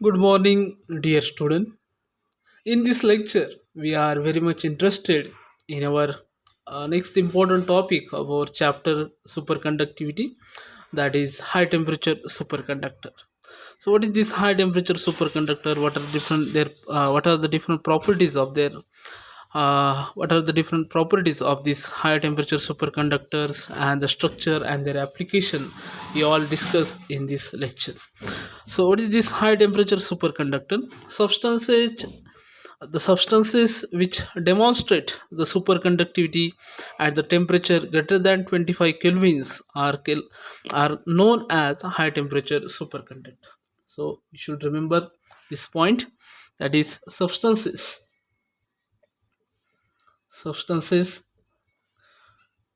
Good morning, dear student. In this lecture, we are very much interested in our next important topic of our chapter superconductivity, that is high temperature superconductor. So, what is this high temperature superconductor? What are the different properties of their what are the different properties of these high temperature superconductors and the structure and their application we all discuss in these lectures. So what is this high temperature superconductor? Substances which demonstrate the superconductivity at the temperature greater than 25 kelvins are known as high temperature superconductor. So you should remember this point, that is substances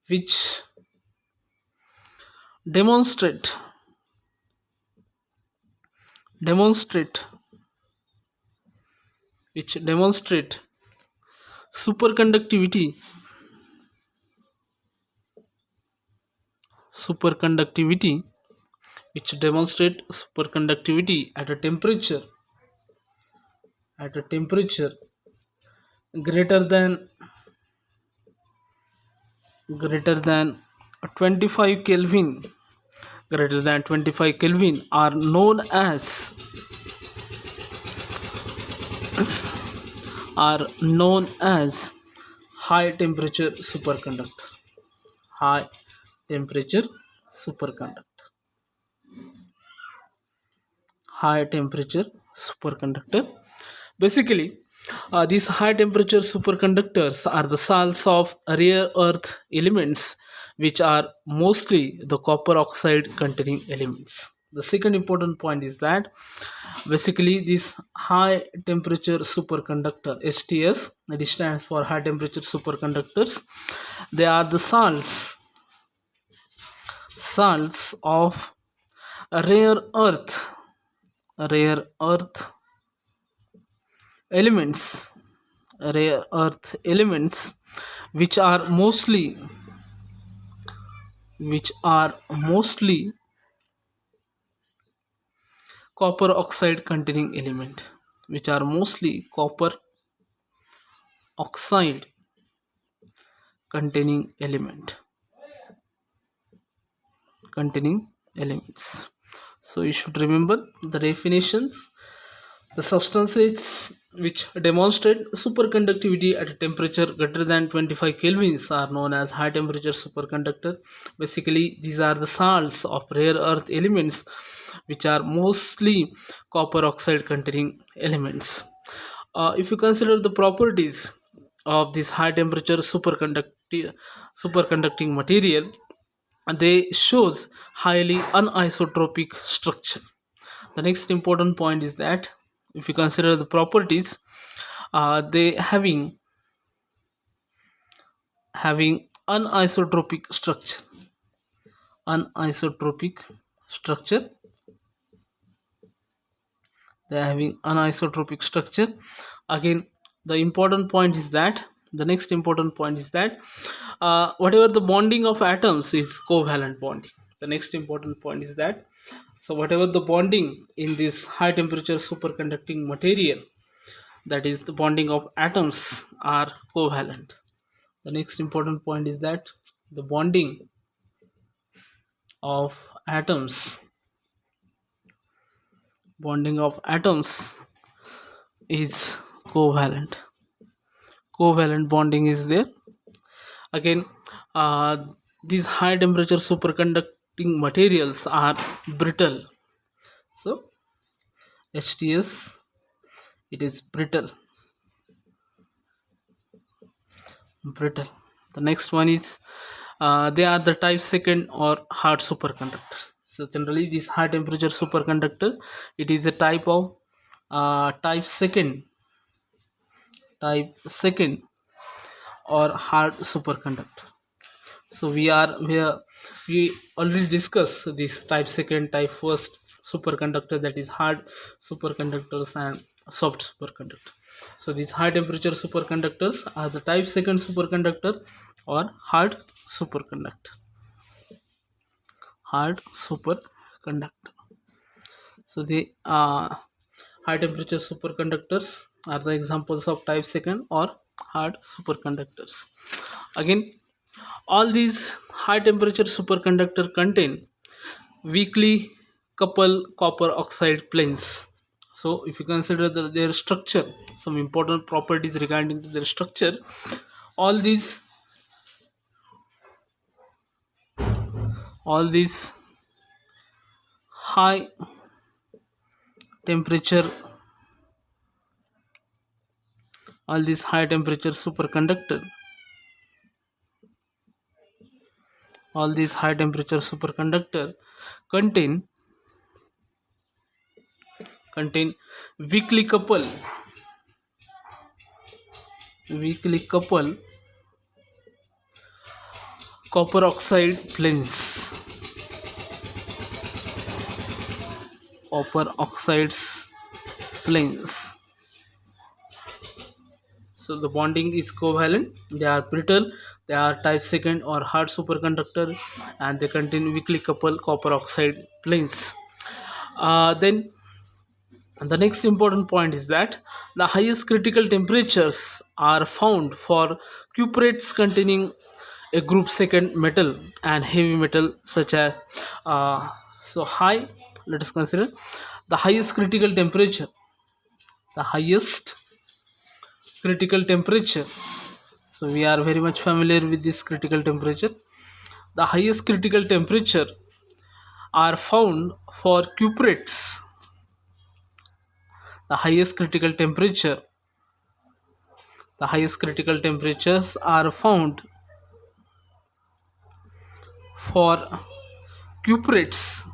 which demonstrate demonstrate demonstrate superconductivity superconductivity which demonstrate superconductivity at a temperature greater than greater than 25 kelvin greater than 25 kelvin are known as high temperature superconductor. High temperature superconductor. High temperature superconductor. Basically, these high temperature superconductors are the salts of rare earth elements, which are mostly the copper oxide containing elements. The second important point is that basically this high temperature superconductor HTS, that stands for high temperature superconductors, they are the salts of rare earth rare earth elements rare earth elements which are mostly copper oxide containing element which are mostly copper oxide containing element containing elements. So you should remember the definition. The substances which demonstrate superconductivity at a temperature greater than 25 kelvins are known as high temperature superconductor. Basically, these are the salts of rare earth elements which are mostly copper oxide containing elements. If you consider the properties of this high temperature superconducting material, they shows highly anisotropic structure. The next important point is that if you consider the properties, they having anisotropic structure. Anisotropic structure. They are having anisotropic structure. Again, the next important point is that whatever the bonding of atoms is covalent bonding. The next important point is that so whatever the bonding in this high temperature superconducting material, that is the bonding of atoms are covalent. The next important point is that the of bonding of atoms is covalent. Covalent bonding is there. Again, uh, these high temperature superconducting materials are brittle. So HTS, it is brittle. The next one is they are the type second or hard superconductor. So generally this high temperature superconductor, it is a type of type second or hard superconductor. So we already discussed this type second, type first superconductor, that is hard superconductors and soft superconductor. So these high temperature superconductors are the type second superconductor or superconductor hard superconductor. So they High temperature superconductors are the examples of type second or hard superconductors. Again, all these high temperature superconductor contain weakly coupled copper oxide planes. So if you consider their structure, some important properties regarding to their structure, all these all these high temperature superconductor, all these high temperature superconductor contain contain weakly coupled weakly coupled copper oxide planes, copper oxides planes. So the bonding is covalent, they are brittle, they are type second or hard superconductor, and they contain weakly coupled copper oxide planes. Then the next important point is that the highest critical temperatures are found for cuprates containing a group second metal and heavy metal such as so high. Let us consider the highest critical temperature. The highest critical temperature. So we are very much familiar with this critical temperature. The highest critical temperature are found for cuprates. The highest critical temperature. The highest critical temperatures are found for cuprates.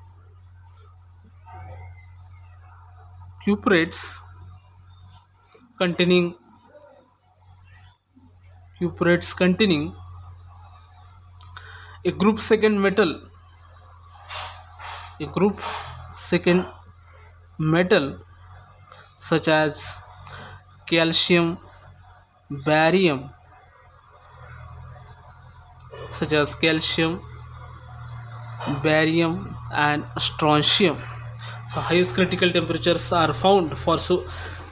Cuprates containing a group second metal, a group second metal such as calcium, barium, such as calcium, barium, and strontium. So highest critical temperatures are found for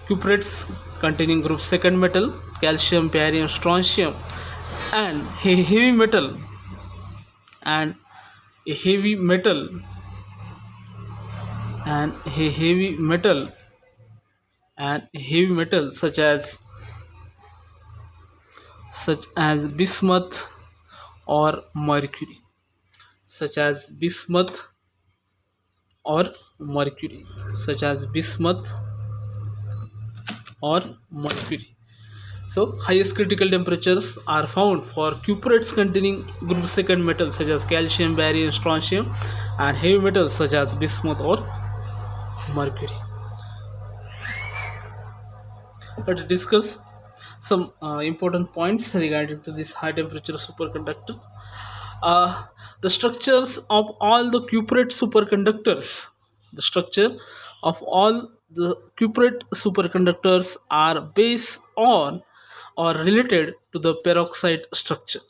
cuprates containing group second metal, calcium, barium, strontium, and a heavy metal and a heavy metal and a heavy metal and heavy metal such as bismuth or mercury, such as bismuth or mercury, such as bismuth or mercury. So highest critical temperatures are found for cuprates containing group second metals such as calcium, barium, strontium, and heavy metals such as bismuth or mercury. Let's discuss some important points regarding to this high temperature superconductor. Uh, the structures of all the cuprate superconductors, the structure of all the cuprate superconductors are based on or related to the peroxide structure.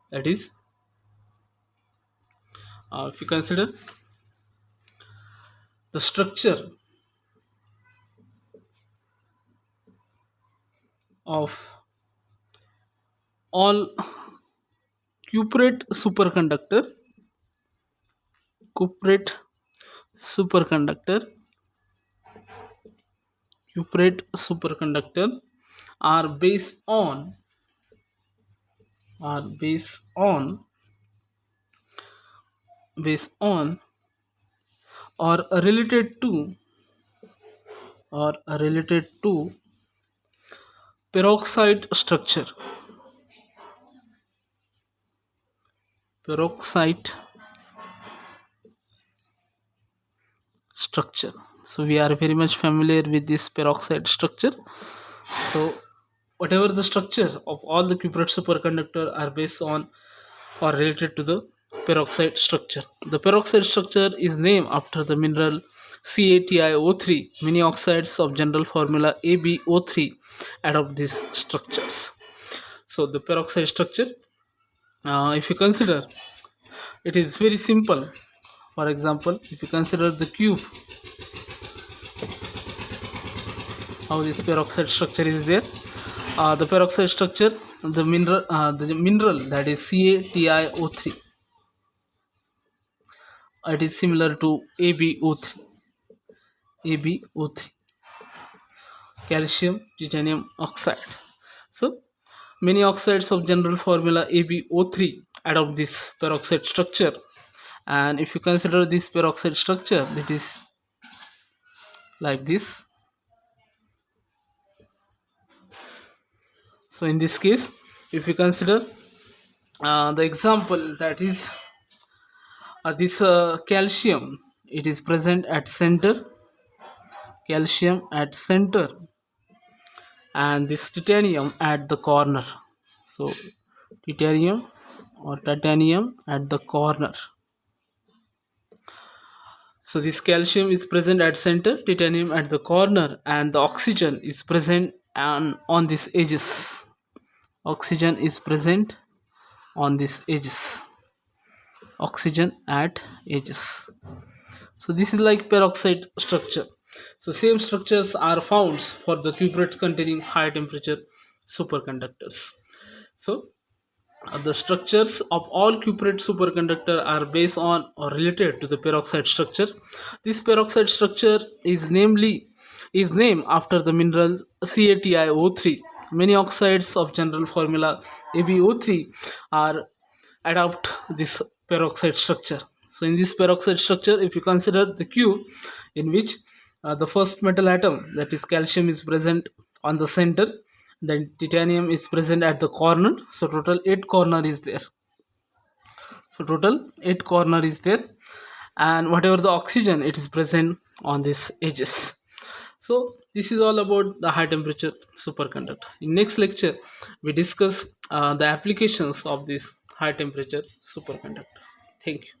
That is, if you consider the structure of all cuprate superconductor, cuprate superconductor, cuprate superconductor are based on based on or related to peroxide structure, peroxide structure. So we are very much familiar with this peroxide structure. So whatever the structure of all the cuprate superconductor are based on or related to the peroxide structure. The peroxide structure is named after the mineral CaTiO3. Many oxides of general formula AbO3 adopt these structures. So the peroxide structure, if you consider, it is very simple. For example, if you consider the cube how this peroxide structure is there. The peroxide structure, the mineral that is CaTiO3, it is similar to AbO3, AbO3, calcium titanium oxide. So many oxides of general formula AbO3 adopt this peroxide structure, and if you consider this peroxide structure, it is like this. So in this case, if you consider the example, that is this calcium, it is present at center, calcium at center, and this titanium at the corner. So titanium or titanium at the corner. So this calcium is present at center, titanium at the corner, and the oxygen is present on these edges. Oxygen is present on these edges. Oxygen at edges. So this is like peroxide structure. So same structures are found for the cuprates containing high temperature superconductors. So the structures of all cuprate superconductor are based on or related to the peroxide structure. This peroxide structure is named after the mineral CaTiO3. Many oxides of general formula AbO3 are adopt this peroxide structure. So in this peroxide structure, if you consider the cube in which the first metal atom, that is calcium, is present on the center, then titanium is present at the corner. So total 8 corner is there. And whatever the oxygen, it is present on these edges. So this is all about the high temperature superconductor. In next lecture, we discuss the applications of this high temperature superconductor. Thank you.